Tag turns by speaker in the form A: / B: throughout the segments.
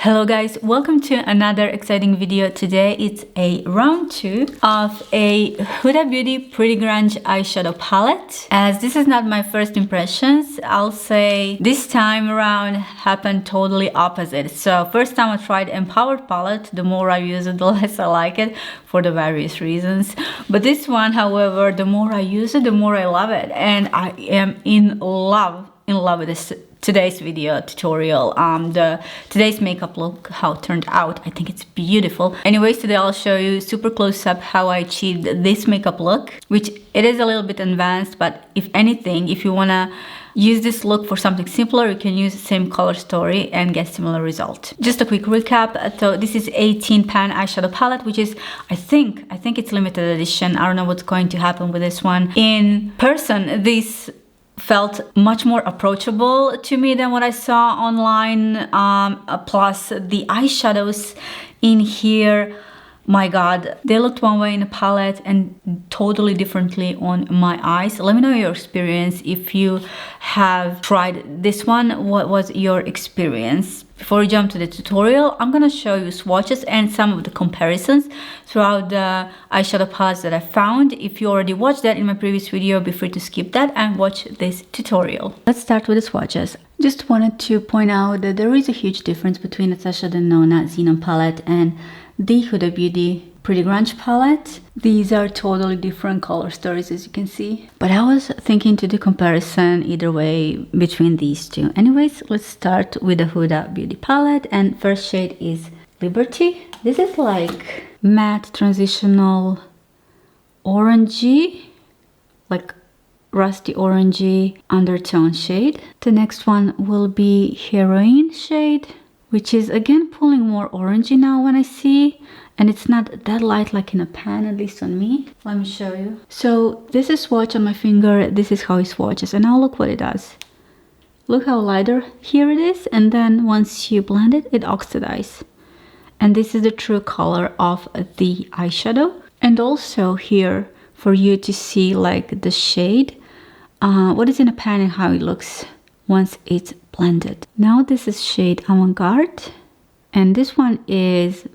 A: Hello guys, welcome to another exciting video. Today it's a round 2 of a Huda Beauty Pretty Grunge eyeshadow palette. As this is not my first impressions, I'll say this time around happened totally opposite. So first time I tried Empowered palette, the more I use it, the less I like it for the various reasons. But this one, however, the more I use it, the more I love it. And I am in love with this today's video tutorial. Today's makeup look, how it turned out. I think it's beautiful. Anyways, today I'll show you super close up how I achieved this makeup look, which it is a little bit advanced, but if anything, if you wanna use this look for something simpler, you can use the same color story and get similar result. Just a quick recap. So this is 18 pan eyeshadow palette, which is, I think it's limited edition. I don't know what's going to happen with this one. In person, this felt much more approachable to me than what I saw online. Plus the eyeshadows in here, my god, they looked one way in the palette and totally differently on my eyes. Let me know your experience. If you have tried this one, what was your experience? Before we jump to the tutorial, I'm gonna show you swatches and some of the comparisons throughout the eyeshadow palettes that I found. If you already watched that in my previous video, be free to skip that and watch this tutorial. Let's start with the swatches. Just wanted to point out that there is a huge difference between Natasha Denona Xenon palette and the Huda Beauty Pretty Grunge palette. These are totally different color stories, as you can see. But I was thinking to do comparison either way between these two. Anyways, let's start with the Huda Beauty palette, and first shade is Liberty. This is like matte transitional orangey, like rusty orangey undertone shade. The next one will be Heroine shade, which is again pulling more orangey now when I see, and it's not that light like in a pan, at least on me. Let me show you. So this is swatch on my finger. This is how it swatches, and now look what it does. Look how lighter here it is, and then once you blend it, it oxidizes. And this is the true color of the eyeshadow. And also here for you to see like the shade, what is in a pan and how it looks once it's blended. Now this is shade Avant-Garde, and this one is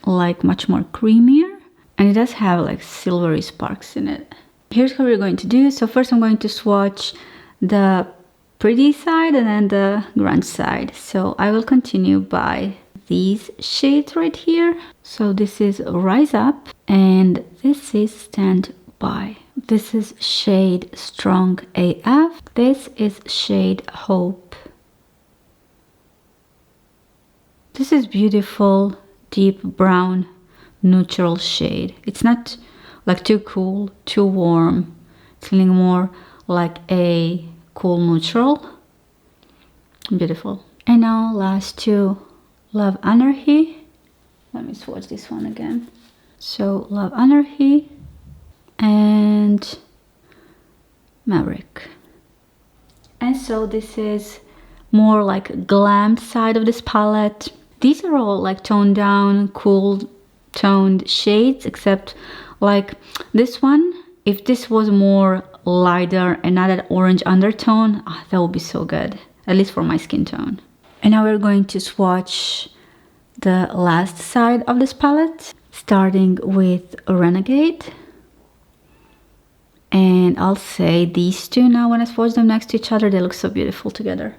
A: like much more creamier, and it does have like silvery sparks in it. Here's how we're going to do. So first I'm going to swatch the pretty side and then the grunge side. So I will continue by these shades right here. So this is Rise Up and this is Stand By. This is shade Strong AF. This is shade Hope. This is beautiful, deep brown, neutral shade. It's not like too cool, too warm. It's feeling more like a cool neutral. Beautiful. And now last two, Love Anarchy. Let me swatch this one again. So Love Anarchy and Maverick. And so this is more like glammed side of this palette. These are all like toned down, cool toned shades, except like this one, if this was more lighter and not that orange undertone, that would be so good, at least for my skin tone. And now we're going to swatch the last side of this palette, starting with Renegade. And I'll say these two now, when I swatch them next to each other, they look so beautiful together.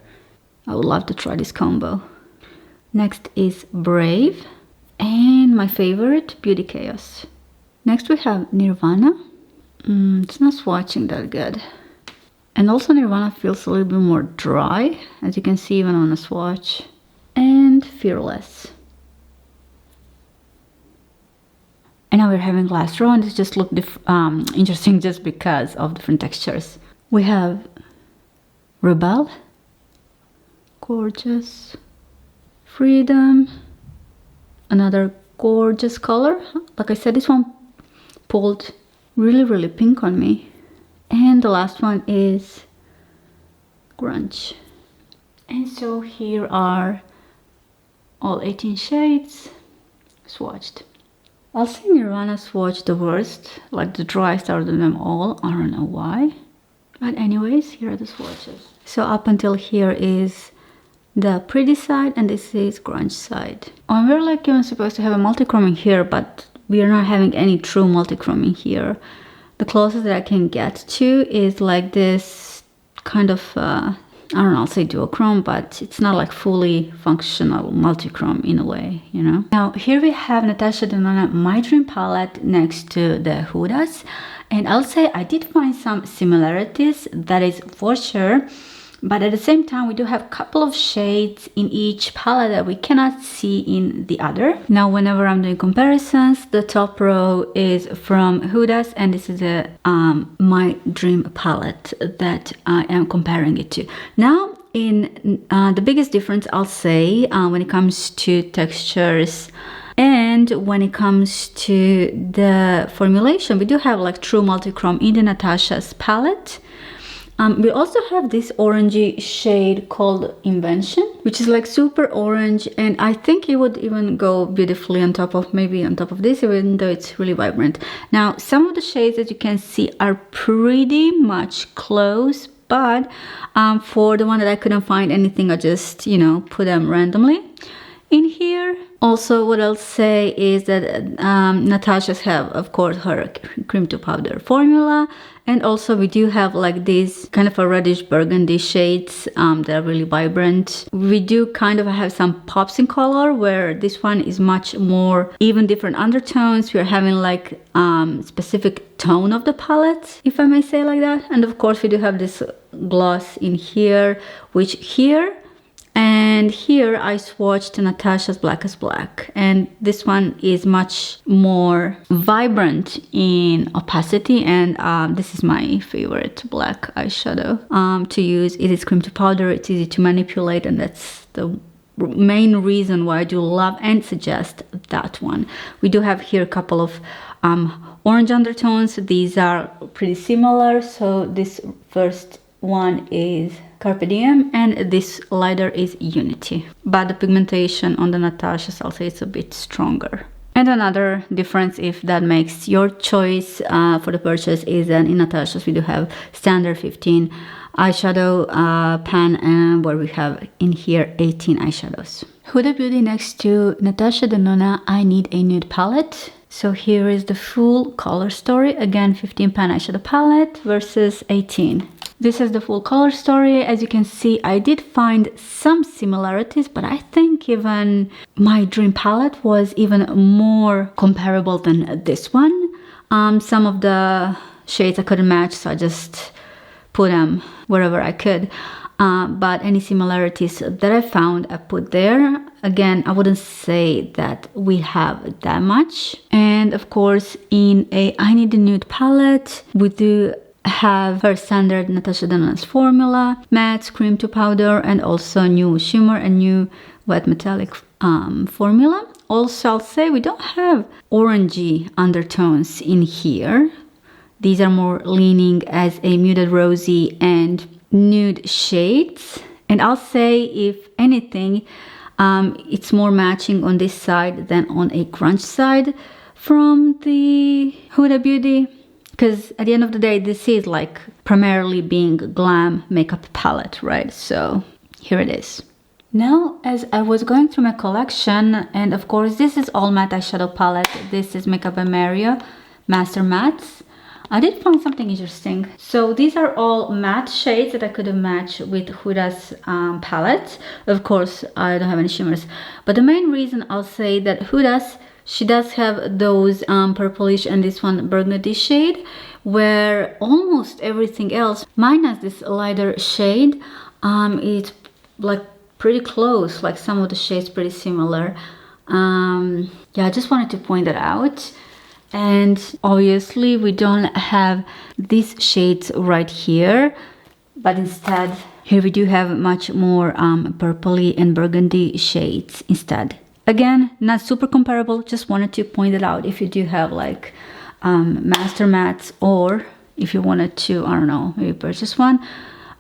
A: I would love to try this combo. Next is Brave, and my favorite, Beauty Chaos. Next we have Nirvana. It's not swatching that good. And also Nirvana feels a little bit more dry, as you can see even on a swatch. And Fearless. And now we're having last row, and this just looked interesting just because of different textures. We have Rebel. Gorgeous. Freedom, another gorgeous color. Like I said, this one pulled really pink on me. And the last one is Grunge. And so here are all 18 shades swatched. I'll say Nirvana swatched the worst, like the driest out of them all. I don't know why. But anyways, here are the swatches. So up until here is the pretty side, and this is grunge side. We're like even supposed to have a multi-chroming here, but we are not having any true multi-chroming here. The closest that I can get to is like this kind of, I don't know, I'll say duochrome, but it's not like fully functional multi-chrome in a way, you know. Now here we have Natasha Denona My Dream palette next to the Huda's, and I'll say I did find some similarities, that is for sure. But at the same time, we do have a couple of shades in each palette that we cannot see in the other. Now, whenever I'm doing comparisons, the top row is from Huda's, and this is a My Dream palette that I am comparing it to. Now, in the biggest difference, I'll say, when it comes to textures and when it comes to the formulation, we do have like true multi-chrome in the Natasha's palette. We also have this orangey shade called Invention, which is like super orange, and I think it would even go beautifully on top of, maybe on top of this, even though it's really vibrant. Now, some of the shades that you can see are pretty much close, but for the one that I couldn't find anything, I just, you know, put them randomly in here. Also, what I'll say is that Natasha's have, of course, her cream to powder formula, and also we do have like these kind of a reddish burgundy shades that are really vibrant. We do kind of have some pops in color, where this one is much more even different undertones. We're having like specific tone of the palette, if I may say like that. And of course we do have this gloss in here, which here and here I swatched Natasha's Black as Black, and this one is much more vibrant in opacity, and this is my favorite black eyeshadow to use. It is cream to powder, it's easy to manipulate, and that's the main reason why I do love and suggest that one. We do have here a couple of orange undertones. These are pretty similar, so this first one is Carpe Diem, and this lighter is Unity. But the pigmentation on the Natasha's, I'll say it's a bit stronger. And another difference, if that makes your choice for the purchase, is that in Natasha's we do have standard 15 eyeshadow pan, and where we have in here 18 eyeshadows. Huda Beauty next to Natasha Denona I Need a Nude palette. So here is the full color story. Again, 15 pan eyeshadow palette versus 18. This is the full color story. As you can see, I did find some similarities, but I think even My Dream palette was even more comparable than this one. Some of the shades I couldn't match, so I just put them wherever I could. But any similarities that I found, I put there. Again, I wouldn't say that we have that much. And of course, in a I Need a Nude palette, we do have her standard Natasha Denona's formula, matte, cream to powder, and also new shimmer and new wet metallic formula. Also, I'll say we don't have orangey undertones in here. These are more leaning as a muted rosy and nude shades. And I'll say, if anything, it's more matching on this side than on a grunge side from the Huda Beauty. Because at the end of the day, this is like primarily being a glam makeup palette, right? So here it is. Now, as I was going through my collection, and of course this is all matte eyeshadow palette. This is Makeup by Mario Master Mattes. I did find something interesting. So these are all matte shades that I could match with Huda's palette. Of course, I don't have any shimmers. But the main reason I'll say that Huda's, she does have those purplish and this one burgundy shade, where almost everything else, minus this lighter shade, it's like pretty close, like some of the shades pretty similar. Yeah, I just wanted to point that out. And obviously we don't have these shades right here, but instead here we do have much more purpley and burgundy shades instead. Again, not super comparable, just wanted to point it out if you do have like master mattes, or if you wanted to, I don't know, maybe purchase one.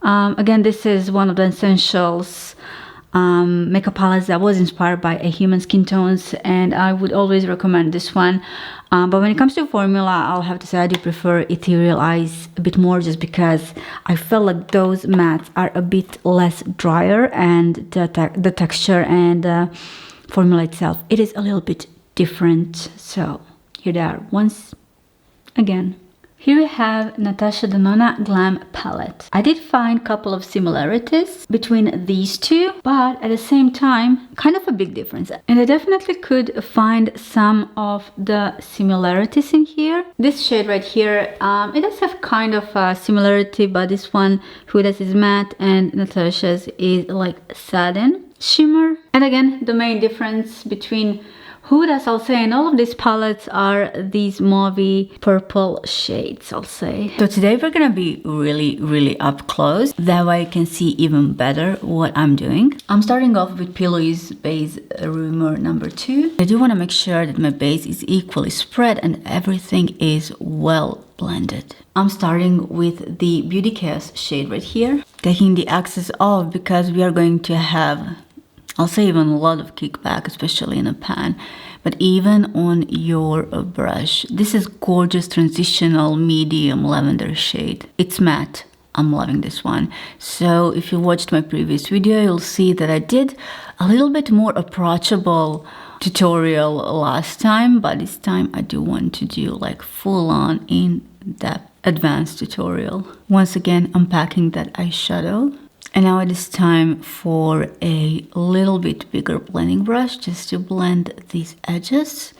A: Again, this is one of the essentials makeup palettes that was inspired by a human skin tones, and I would always recommend this one. But when it comes to formula, I'll have to say I do prefer Ethereal Eyes a bit more, just because I feel like those mattes are a bit less drier, and the texture and the formula itself, it is a little bit different. So here they are once again. Here we have Natasha Denona Glam Palette. I did find a couple of similarities between these two, but at the same time, kind of a big difference. And I definitely could find some of the similarities in here. This shade right here, it does have kind of a similarity, but this one, Huda's is matte and Natasha's is like satin shimmer. And again, the main difference between Huda's, I'll say, and all of these palettes are these mauvey purple shades, I'll say. So today we're gonna be really up close. That way you can see even better what I'm doing. I'm starting off with P. Louise Base Rumor number 2. I do want to make sure that my base is equally spread and everything is well blended. I'm starting with the Beauty Chaos shade right here. Taking the excess off because we are going to have, I'll say, even a lot of kickback, especially in a pan, but even on your brush. This is gorgeous transitional medium lavender shade. It's matte. I'm loving this one. So if you watched my previous video, you'll see that I did a little bit more approachable tutorial last time, but this time I do want to do like full-on in-depth advanced tutorial. Once again, I'm packing that eyeshadow. And now it is time for a little bit bigger blending brush just to blend these edges.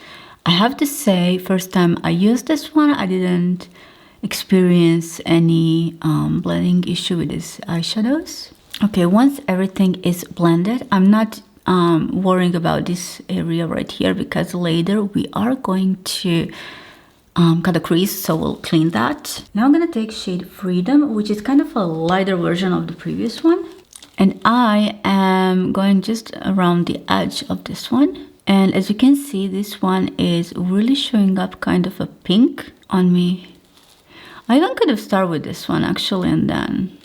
A: I have to say, first time I used this one, I didn't experience any blending issue with these eyeshadows. Okay, once everything is blended, I'm not worrying about this area right here because later we are going to cut a crease, so we'll clean that. Now I'm gonna take shade Freedom, which is kind of a lighter version of the previous one, and I am going just around the edge of this one. And as you can see, this one is really showing up kind of a pink on me. I even could have started with this one actually and then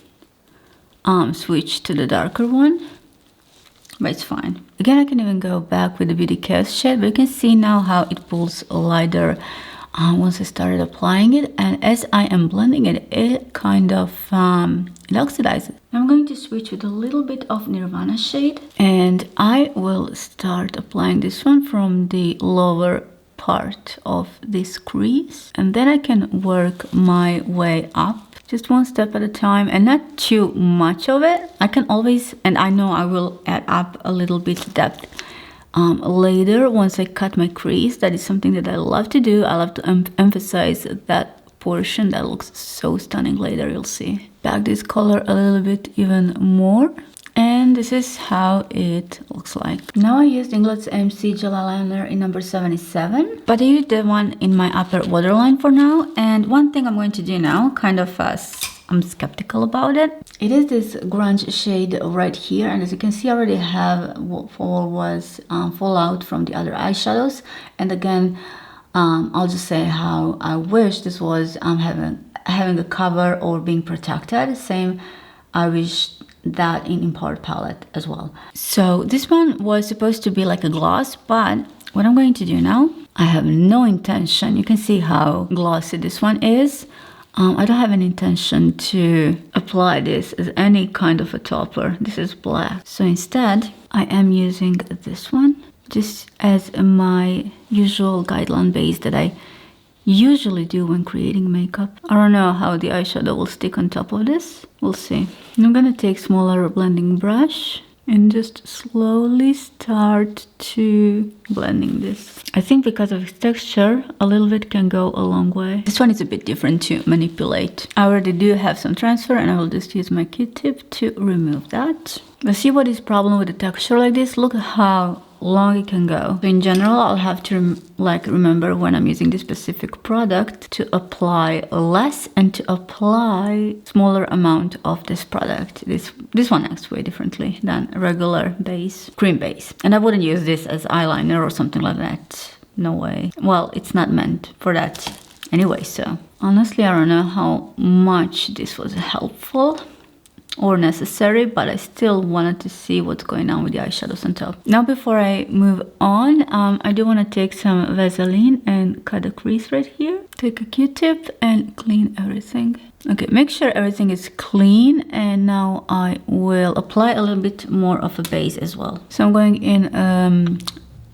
A: switch to the darker one, but it's fine. Again, I can even go back with the Beauty Chaos shade, but you can see now how it pulls lighter once I started applying it, and as I am blending it, it kind of it oxidizes. I'm going to switch with a little bit of Nirvana shade, and I will start applying this one from the lower part of this crease, and then I can work my way up just one step at a time and not too much of it. I can always, and I know I will add up a little bit depth later once I cut my crease. That is something that I love to do. I love to emphasize that portion that looks so stunning later. You'll see. Back this color a little bit even more, and this is how it looks like. Now I used Inglots MC Gel Eyeliner in number 77, but I used the one in my upper waterline for now. And one thing I'm going to do now, kind of I'm skeptical about it. It is this Grunge shade right here, and as you can see, I already have what was fallout from the other eyeshadows. And again, I'll just say how I wish this was having a cover or being protected. Same, I wish that in Empowered palette as well. So this one was supposed to be like a gloss, but what I'm going to do now, I have no intention. You can see how glossy this one is. I don't have an intention to apply this as any kind of a topper. This is black. So instead, I am using this one just as my usual guideline base that I usually do when creating makeup. I don't know how the eyeshadow will stick on top of this. We'll see. I'm gonna take smaller blending brush and just slowly start to blending this. I think because of its texture, a little bit can go a long way. This one is a bit different to manipulate. I already do have some transfer, and I will just use my Q-tip to remove that. But see what is problem with the texture like this? Look how long it can go. So in general, I'll have to remember when I'm using this specific product to apply less and to apply smaller amount of this product. This one acts way differently than a regular base, cream base. And I wouldn't use this as eyeliner or something like that. No way. Well, it's not meant for that anyway, so honestly, I don't know how much this was helpful. or necessary, but I still wanted to see what's going on with the eyeshadows on top. Now before I move on, I do want to take some Vaseline and cut a crease right here. Take a Q-tip and clean everything. Okay, make sure everything is clean, and now I will apply a little bit more of a base as well. So I'm going in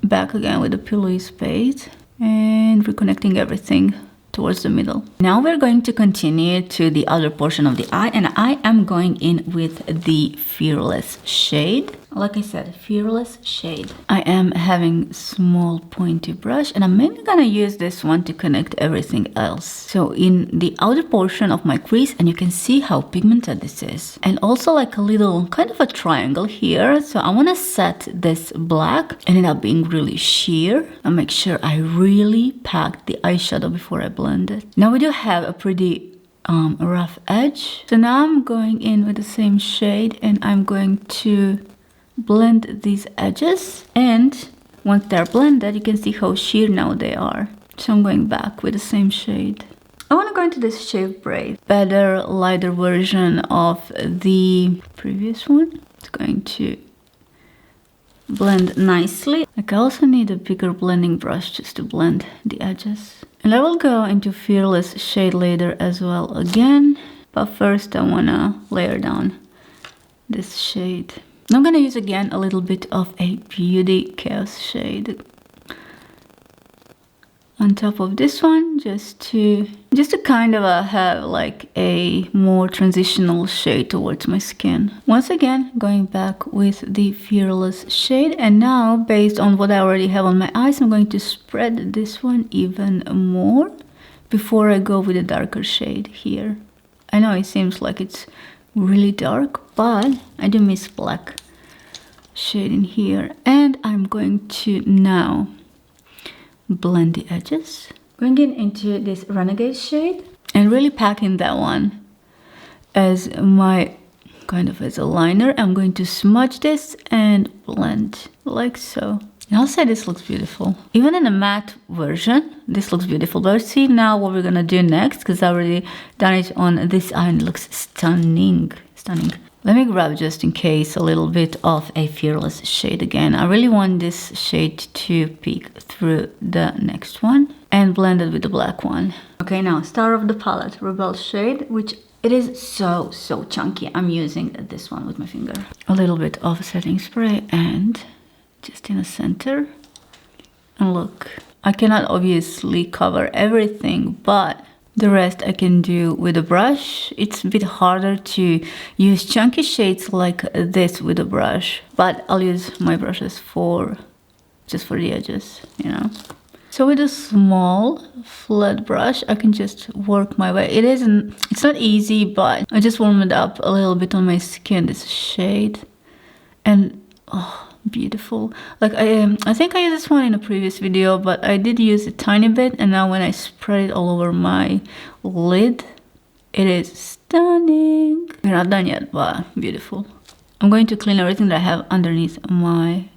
A: back again with the pillowy spade and reconnecting everything towards the middle. Now we're going to continue to the outer portion of the eye, and I am going in with the Fearless shade. Like I said, Fearless shade. I am having small pointy brush, and I'm mainly gonna use this one to connect everything else. So in the outer portion of my crease, and you can see how pigmented this is. And also like a little kind of a triangle here. So I wanna set this black and end up being really sheer. And make sure I really pack the eyeshadow before I blend it. Now we do have a pretty rough edge. So now I'm going in with the same shade, and I'm going to blend these edges, and once they're blended you can see how sheer now they are. So I'm going back with the same shade. I want to go into this shade Brave, better lighter version of the previous one. It's going to blend nicely. Like I also need a bigger blending brush just to blend the edges. And I will go into Fearless shade later as well again, but first I want to layer down this shade. I'm gonna use again a little bit of a Beauty Chaos shade on top of this one, just to kind of have like a more transitional shade towards my skin. Once again, going back with the Fearless shade, and now based on what I already have on my eyes, I'm going to spread this one even more before I go with a darker shade here. I know it seems like it's really dark, but I do miss black shade in here, and I'm going to now blend the edges, going into this Renegade shade and really packing that one as my kind of as a liner. I'm going to smudge this and blend like so. And I'll say this looks beautiful. Even in a matte version, this looks beautiful. But let's see now what we're gonna do next, because I already done it on this eye and it looks stunning. Stunning. Let me grab just in case a little bit of a Fearless shade again. I really want this shade to peek through the next one and blend it with the black one. Okay, now Star of the Palette Rebel shade, which it is so chunky. I'm using this one with my finger. A little bit of setting spray and just in the center. And look, I cannot obviously cover everything, but the rest I can do with a brush. It's a bit harder to use chunky shades like this with a brush, but I'll use my brushes just for the edges, you know. So with a small flat brush, I can just work my way. It's not easy, but I just warmed it up a little bit on my skin, this shade, and oh, beautiful. Like I think I used this one in a previous video, but I did use a tiny bit, and now when I spread it all over my lid, it is stunning. We're not done yet, but beautiful. I'm going to clean everything that I have underneath my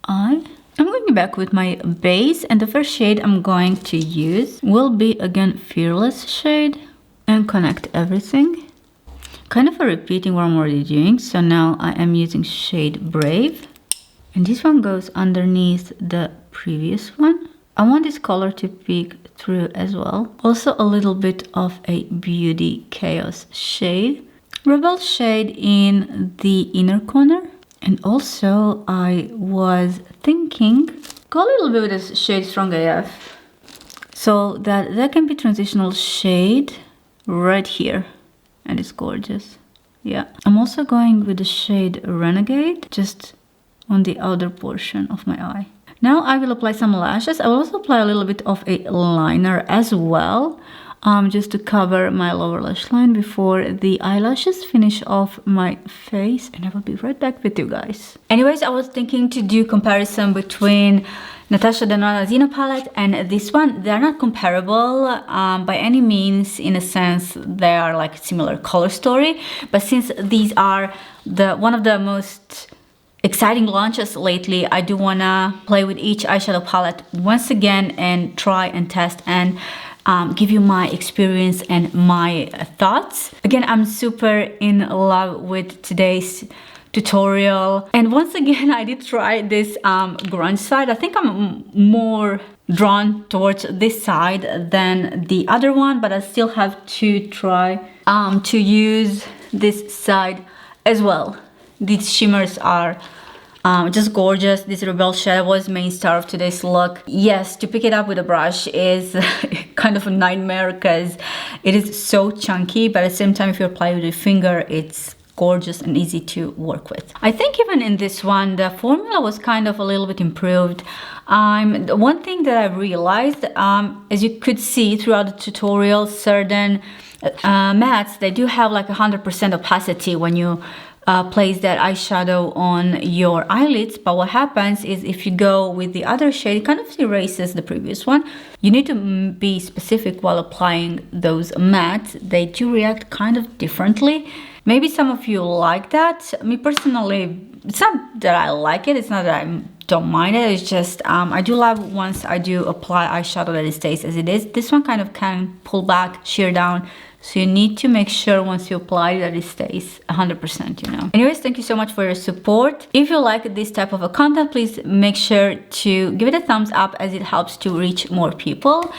A: eye. I'm going back with my base, and the first shade I'm going to use will be again Fearless shade, and connect everything. Kind of a repeating what I'm already doing. So now I am using shade Brave. And this one goes underneath the previous one. I want this color to peek through as well. Also a little bit of a Beauty Chaos shade. Rebel shade in the inner corner. And also I was thinking, go a little bit with this shade Strong AF. So that can be transitional shade right here. And it's gorgeous. Yeah. I'm also going with the shade Renegade, just on the outer portion of my eye. Now I will apply some lashes. I will also apply a little bit of a liner as well, just to cover my lower lash line before the eyelashes finish off my face, and I will be right back with you guys. Anyways, I was thinking to do comparison between Natasha Denona Zeno palette and this one. They're not comparable by any means, in a sense they are like similar color story, but since these are one of the most exciting launches lately, I do wanna play with each eyeshadow palette once again and try and test and give you my experience and my thoughts. Again, I'm super in love with today's tutorial, and once again I did try this grunge side. I think I'm more drawn towards this side than the other one, but I still have to try to use this side as well. These shimmers are just gorgeous. This Rebel Shadow was main star of today's look. Yes, to pick it up with a brush is kind of a nightmare because it is so chunky, but at the same time if you apply it with your finger, it's gorgeous and easy to work with. I think even in this one the formula was kind of a little bit improved. One thing that I realized, as you could see throughout the tutorial, certain mattes, they do have like 100% opacity when you place that eyeshadow on your eyelids, but what happens is if you go with the other shade, it kind of erases the previous one. You need to be specific while applying those mattes. They do react kind of differently. Maybe some of you like that. Me personally, it's not that I like it, it's not that I don't mind it, it's just I do love once I do apply eyeshadow that it stays as it is. This one kind of can pull back, sheer down, so you need to make sure once you apply that it stays 100%, you know. Anyways, thank you so much for your support. If you like this type of a content, please make sure to give it a thumbs up as it helps to reach more people.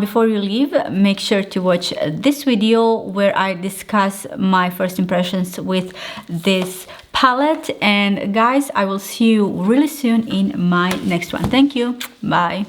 A: Before you leave, make sure to watch this video where I discuss my first impressions with this palette. And guys, I will see you really soon in my next one. Thank you. Bye.